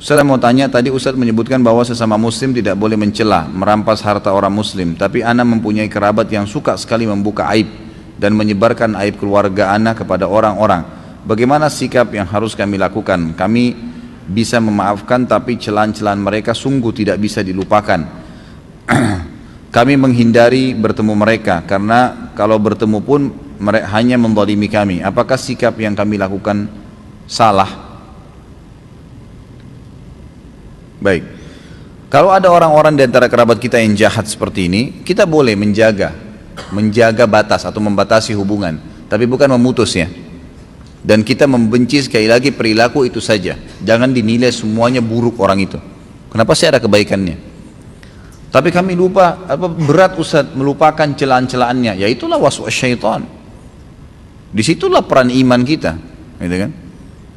Ustaz mau tanya, tadi Ustaz menyebutkan bahwa sesama muslim tidak boleh mencela, merampas harta orang muslim. Tapi ana mempunyai kerabat yang suka sekali membuka aib dan menyebarkan aib keluarga ana kepada orang-orang. Bagaimana sikap yang harus kami lakukan? Kami bisa memaafkan tapi celaan-celaan mereka sungguh tidak bisa dilupakan. Kami menghindari bertemu mereka karena kalau bertemu pun mereka hanya menzalimi kami. Apakah sikap yang kami lakukan salah? Baik, kalau ada orang-orang di antara kerabat kita yang jahat seperti ini, kita boleh menjaga batas atau membatasi hubungan, tapi bukan memutus ya. Dan kita membenci sekali lagi perilaku itu saja. Jangan dinilai semuanya buruk orang itu. Kenapa sih ada kebaikannya? Tapi kami lupa, berat Ustaz melupakan celaan-celaannya. Ya itulah waswas syaitan. Disitulah peran iman kita, gitu kan?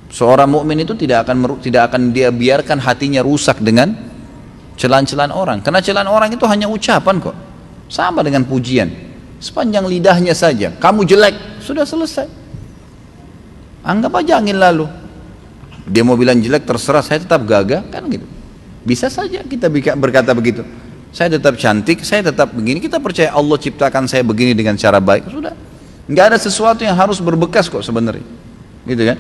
Seorang mukmin itu tidak akan dia biarkan hatinya rusak dengan celaan-celaan orang. Karena celaan orang itu hanya ucapan kok. Sama dengan pujian. Sepanjang lidahnya saja, kamu jelek, sudah selesai. Anggap aja angin lalu. Dia mau bilang jelek terserah, saya tetap gagah, kan gitu. Bisa saja kita berkata begitu. Saya tetap cantik, saya tetap begini. Kita percaya Allah ciptakan saya begini dengan cara baik. Sudah. Nggak ada sesuatu yang harus berbekas kok sebenarnya. Gitu kan?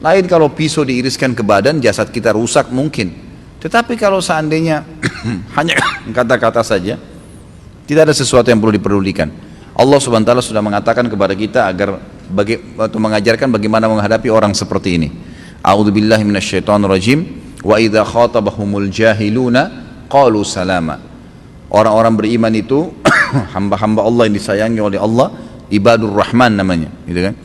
Lain kalau pisau diiriskan ke badan, jasad kita rusak mungkin. Tetapi kalau seandainya hanya kata-kata saja, tidak ada sesuatu yang perlu dipedulikan. Allah Subhanahu wa taala sudah mengatakan kepada kita agar atau mengajarkan bagaimana menghadapi orang seperti ini. A'udzubillahi minasyaitonirrajim. Wa idza khatabahumul jahiluna qalu salama. Orang-orang beriman itu hamba-hamba Allah yang disayangi oleh Allah, ibadur rahman namanya, gitu kan?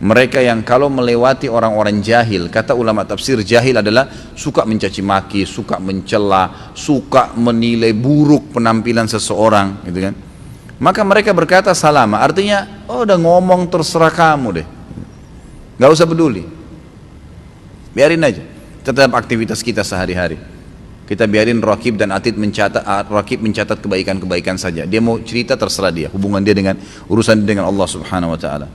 Mereka yang kalau melewati orang-orang jahil, kata ulama tafsir, jahil adalah suka mencaci maki, suka mencela, suka menilai buruk penampilan seseorang, gitu kan? Maka mereka berkata salama, artinya oh udah ngomong terserah kamu deh, nggak usah peduli, biarin aja, tetap aktivitas kita sehari-hari. Kita biarin Raqib dan Atid mencatat kebaikan-kebaikan saja. Dia mau cerita terserah dia, hubungan dia dengan urusan dia dengan Allah Subhanahu wa taala.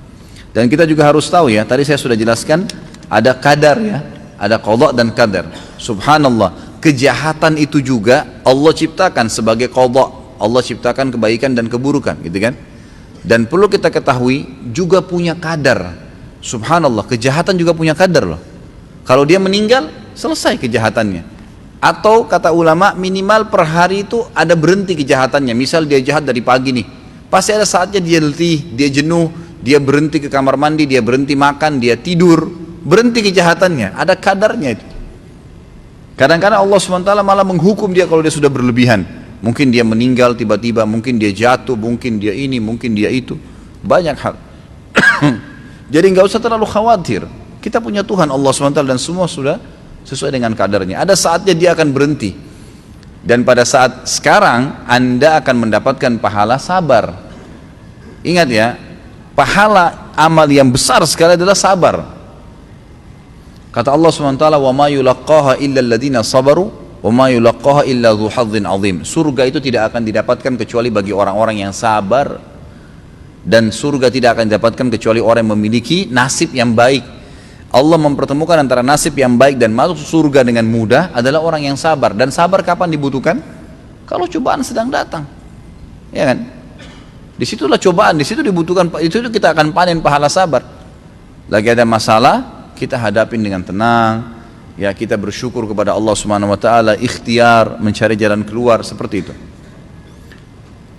Dan kita juga harus tahu ya, tadi saya sudah jelaskan ada kadar ya, ada qadha dan kadar. Subhanallah, kejahatan itu juga Allah ciptakan sebagai qadha. Allah ciptakan kebaikan dan keburukan, gitu kan? Dan perlu kita ketahui juga punya kadar. Subhanallah, kejahatan juga punya kadar loh. Kalau dia meninggal, selesai kejahatannya. Atau kata ulama minimal per hari itu ada berhenti kejahatannya. Misal dia jahat dari pagi nih, pasti ada saatnya dia letih, dia jenuh, dia berhenti ke kamar mandi, dia berhenti makan, dia tidur, berhenti kejahatannya, ada kadarnya itu. Kadang-kadang Allah SWT malah menghukum dia kalau dia sudah berlebihan. Mungkin dia meninggal tiba-tiba, mungkin dia jatuh, mungkin dia ini, mungkin dia itu, banyak hal. Jadi nggak usah terlalu khawatir, kita punya Tuhan Allah SWT dan semua sudah sesuai dengan kadarnya. Ada saatnya dia akan berhenti. Dan pada saat sekarang Anda akan mendapatkan pahala sabar. Ingat ya, pahala amal yang besar sekali adalah sabar. Kata Allah SWT, wa ma yulaqqaha illa alladhina sabaru wa ma yulaqqaha illa dzu hadzin azim. Surga itu tidak akan didapatkan kecuali bagi orang-orang yang sabar, dan surga tidak akan didapatkan kecuali orang yang memiliki nasib yang baik. Allah mempertemukan antara nasib yang baik dan masuk surga dengan mudah adalah orang yang sabar. Dan sabar kapan dibutuhkan? Kalau cobaan sedang datang, ya kan? Disitulah cobaan, disitu dibutuhkan, itu kita akan panen pahala sabar. Lagi ada masalah, kita hadapin dengan tenang, ya kita bersyukur kepada Allah Subhanahu wa taala, ikhtiar mencari jalan keluar seperti itu.